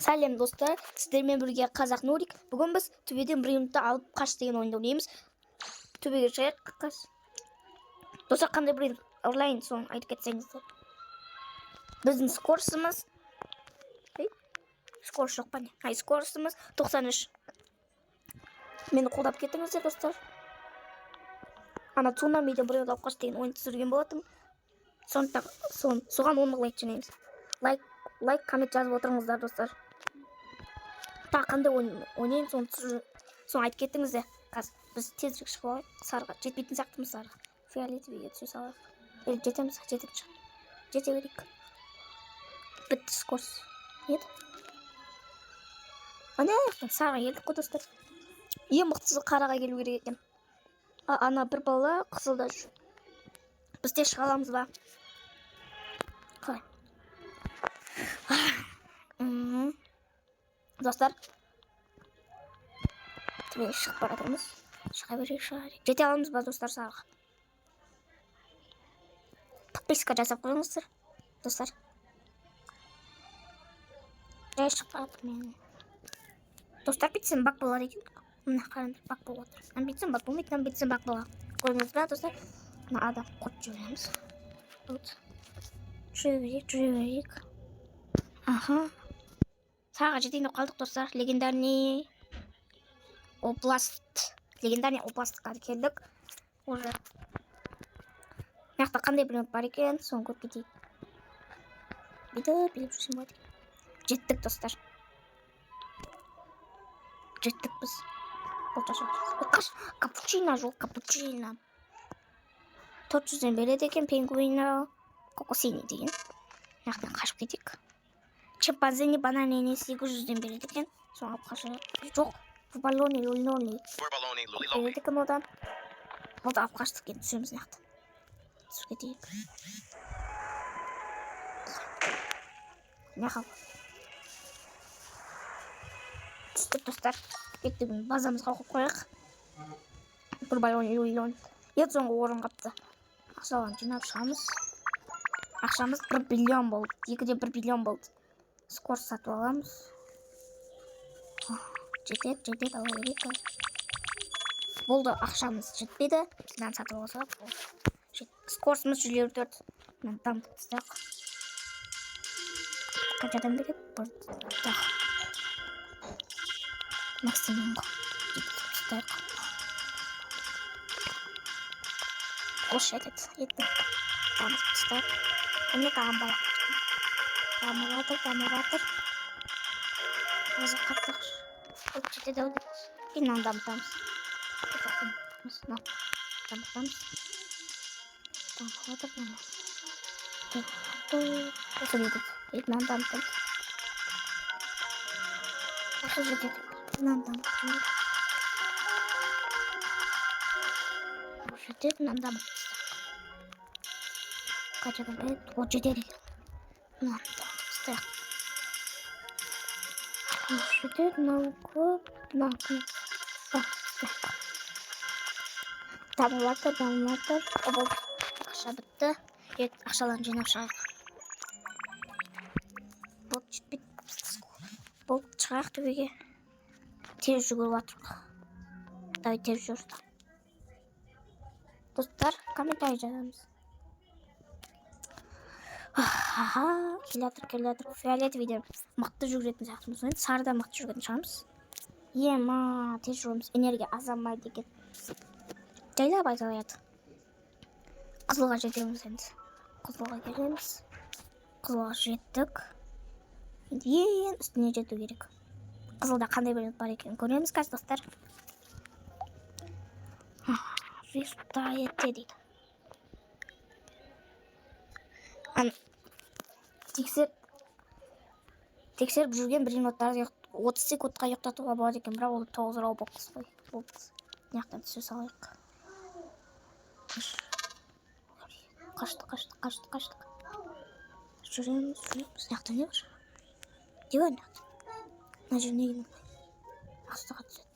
Сәлем достар, сіздермен бірге Қазақ Нурик. Бүгін біз төбеден бір минутта алып қаш деген ойынды ойнаймыз. Төбеге шығайық, қаш. Достар, қандай бір ұрлайын, соны айтып кетсеңіздер. Біздің скорсымыз... Скорс жоқ па не? Скорсымыз 93. Мені қолдап кетіңіздер, достар. Ана цунамиден бір алып қаш деген ойын түсірген болатым. Соған 10 лайк жинаймыз. Лайк, коммент жазып отырыңыздар, достар. Қандай ойнайын, соны айтып кеттіңіздер. Қазір біз тезірек шығып алайық. Сарыға жетпейтін сияқтымыз, сарыға. Фиолетовыйға түсе салайық. Жетеміз, жете берейік. Бітті скорс. Еді? Ана сарыға келдік қой, достар. Ең мықтысы қараға келу керек екен. Ана бір бала қызылда жүр. Біз те шыға аламыз ба? Қалай? Достар, төбеге шығып баратырмыз. Шыға берейік. Жете аламыз ба, достар, сарыға? Подписка жасап қойыңыздар, достар. Жай шығып баратыр мен. Достар, бүйтсем бак болады екен. Мына қараңдар, бак болып отыр. Бүйтсем бак болмайды, бүйтсем бак болады. Көрдіңіз ба, достар? Мына адам қот жібереміз. Жүре берейік. Аха. Саға жетейін қалдық, достар. Легендарный областқа келдік. Уже маяқта қандай бір минут бар екен, соны көріп кетейік. Біліп жүрсем болады. Жеттік, достар. Жеттік біз. Қаш, капучино жоқ, капучино. 400-ден береді екен, пингвино, кокосини деген. Маяқтан қашып кетейік. Чимпанзини бананини 800-ден береді екен. Соны алып қашып. Жоқ, фурбалони, лулинони. Береді екен одан. Одан алып қаштық екен, түсеміз маяқтан. Түсіп кетейік. Маяққа. Түстік, достар. Еттігін базамызға қойып қояқ. Фурбалони, лулинони. Ет соңғы орын қапты. Ақшалан жинап шығамыз. Ақшамыз 1 миллион болды. 2-де 1 миллион болды. Скорс сатып аламыз. Жетеді, ала берейік. Болды, ақшамыз жетпейді. Сізден сатып алсақ. Скорсымыз 154. Мен дамытып тастайық. Қаншадан береді? Так. Максимумға. Тастайық. Қош етеді. Дамытып тастайық. Көмек ағам бала. Дамыватыр. Өзі қаттық. Көп жетеді ау дейміз. Кейін дамытамыз. Дамытамыз. Осы жетеді. Дамытамыз. Осы жетеді. Дамытамыз. Жетеді, дамытамыз. Қачадан береді. О, жетеді. Дамытамыз. Жетеді, көп. Дамыватыр. Ақша бітті. Ақшаларын жинап шығайық. Болды, жетпейді. Болды, шығайық төбеге. Тез жүгіріп атырық. Давай тез жүрді. Достар, комментарий жазамыз. Келатыр. Фиолетовыйден мықты жүгіретін сияқтымыз. Сарыда мықты жүргетін шығамыз. Ема, тез жүреміз. Энергия азамайды екен. Жайлап айталады. Қызылға жетеміз енді. Қызылға келеміз. Қызылға жеттік. Енді ең үстіне жету керек. Қызылда қандай бір бар екен көреміз, қазір, достар. Виртуалетте дейді. Тексеріп жүрген бір минуттарды 30 секундқа ұйықтатуға болады екен, бірақ ол 9 роблокс қой. Маяқтан түсе салайық. Қаштық. Жүреміз. Маяқта не бар? Не бар маяқта? Мына жер не екен? Астыға түседі.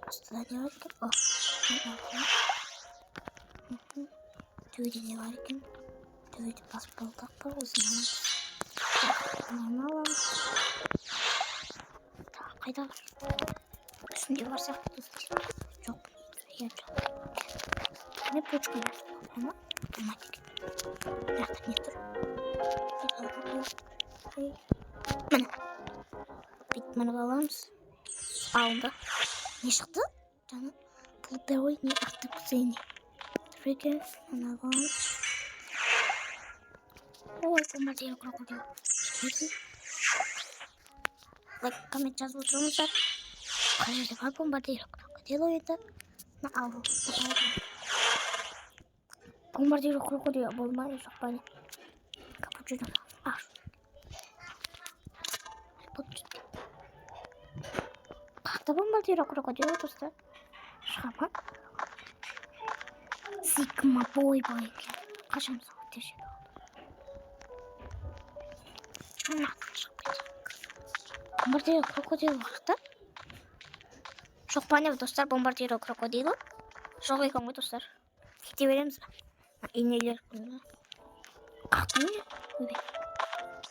Астыда не бар екен? Төбеде не бар екен? Төбеде баспалдақ бар, осыны аламыз. қайда бар? Үстінде бар сияқты достар. Жоқ. Иә, жоқ. Не почка бар ма? Болмайды екен. Мынақты не тұр? Міне. Бүйтіп мініп аламыз. Алынды. Не шықты? Жаңа Blueberry не автокузини. Триггер, ана аламыз. Ой, бомбардир крокодил. Лайк, коммент жазып отырыңыздар. Қай жерде бар бомбардир крокодил ойды? Ал. Бомбардир крокодил болмайды, шықпайды. Капучино. Қақта бомбардир крокодил достар. Шығама. Сигма бой екен. Қашан соғы тешеді. Бомбардир крокодил вақта. Жоқ па не достар, бомбардир крокодил. Жоқ екен ғой достар. Кете береміз ба? Инелер. Қақта не?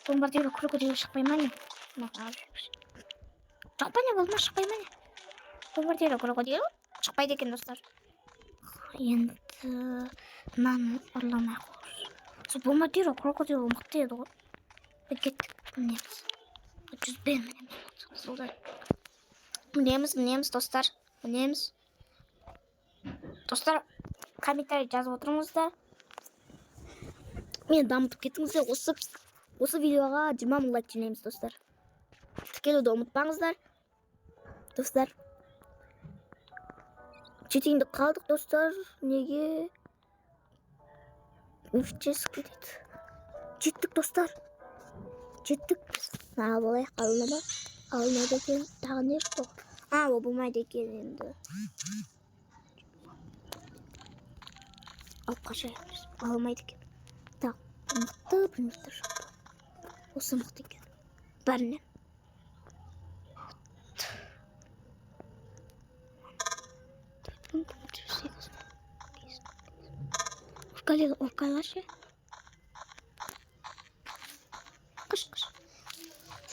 Бомбардир крокодил шықпай ма не? Жоқ па не болма шықпай ма не? Бомбардир крокодил шықпайды екен достар. Енді мынаны ұрламай қойырыз. Сол бомбардир крокодил мықты еді ғой. Кеттік. Мінеміз достар. Достар, комментарий жазып отырыңыздар. Мені дамытып кетіңіздер. Осы видеоға 20 мың лайк жинаймыз достар. Тіркелуді ұмытпаңыздар. Достар. Жетеңді қалдық достар. Неге? Өфческі дейді. Жеттік достар. Жеттік. Ал болайық, алынады. Алынады екен. Тағы не жоқ? Ол болмайды екен енді. Алып қашайық. Алмайды екен. Так, мықты шықты. Осы мықты екен. Бәрінен. Оркалар ше? Қыш.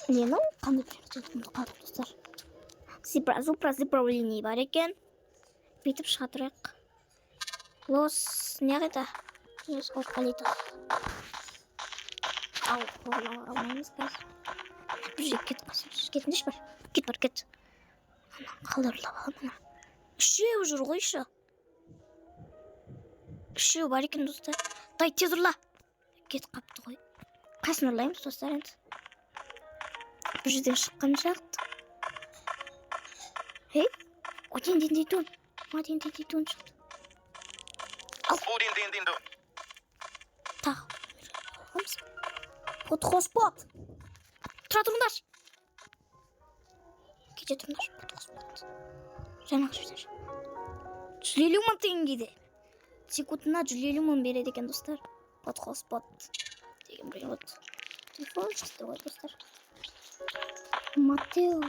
Нені? Қандай приоритетімді қалдым достар. Зипра линий бар екен. Бүйтіп шығатырайық. Лос не қайда? Лос оркалитос. Алмаймыз қазір. Бір жек кет қасымыз. Кетіндеш бар. Кет бар, кет. Қалдырылап аламын. Үшеу жүр ғой шы. Үшеу бар екен достар. Дай тез ұрла. Кет қапты ғой. Қасын ұрлаймыз достар енді. Бір жерден шыққан шақты. Хей? О, ден-ден-ден-ден. Ден-ден-ден-ден шықты. Ал. Тағы. Аламыз. Подхоспот. Тұра тұрыңдар. Кете тұрыңдар. Подхоспот. Жаңағы жерден. 150 мың теңгеде. Секундына 150 мың береді екен достар. Подхоспот. Деген бір вот. Телефон шықты ғой достар. Матео.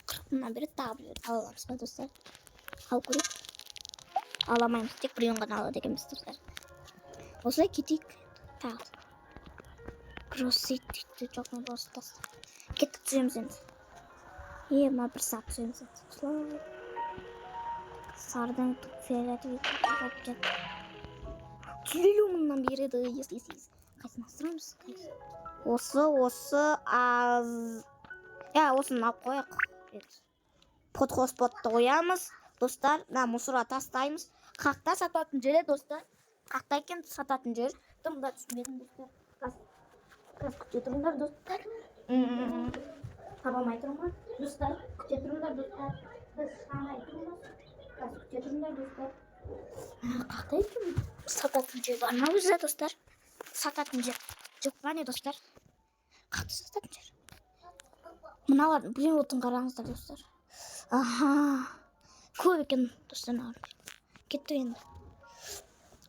40 мыңнан береді, тағы бір аламыз ба достар. Ал көрейік. Аламаймыз, тек біреуін ғана алады екенбіз достар. Осылай кетейік. Тағы. Кроссит дейді, жоқ мен осы тасты. Кеттік түсеміз енді. Ма бір сап түсеміз енді. Сардың фиолетовый болып кетті. 150 мыңнан береді, если. Қайсын астырамыз? Осы аз... осыны алып қояқ. Подхоспотты қоямыз. Достар, мусорға тастаймыз. Қақта сататын жері, достар. Қақта екен сататын жер. Мұнда түсінбедім, достар. Қаз күте тұрыңдар, достар. Табалмай тұрыңдар, достар. Күте тұрыңдар, достар. Біз шамай тұрыңдар. Қаз күте тұрыңдар, достар. Қақта екен сататын жер бар ма өзі, достар? Сататын жер. Жоқ па не, достар? Қақта сататын жер. Мыналардың біреу отын қараңыздар, достар. Көп екен, достар. Кетті енді.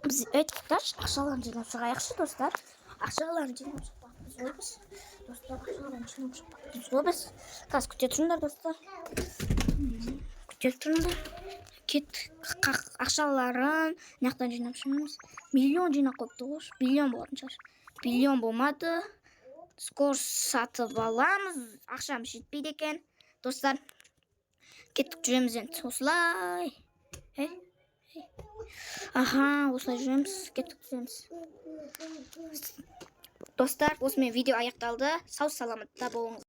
Біз өйтіктар ақшаларын жинап шығайықшы, достар. Ақшаларын жинап шықпақпыз ойбыз. Достар, ақшаларын жинап шықпақпыз ойбыз. Қаз күте тұрыңдар, достар. Күте тұрыңдар. Кет ақшаларын нақтан жинап шығамыз. Миллион жинап қойыпты ғой. Миллион болатын шығар. Миллион болмады. Скор сатып аламыз. Ақшамыз жетпейді екен. Достар, кеттік жүреміз енді. Осылай. Аха, осылай жүреміз. Кеттік жүреміз. Достар, осымен видео аяқталды. Сау саламатта болыңыз.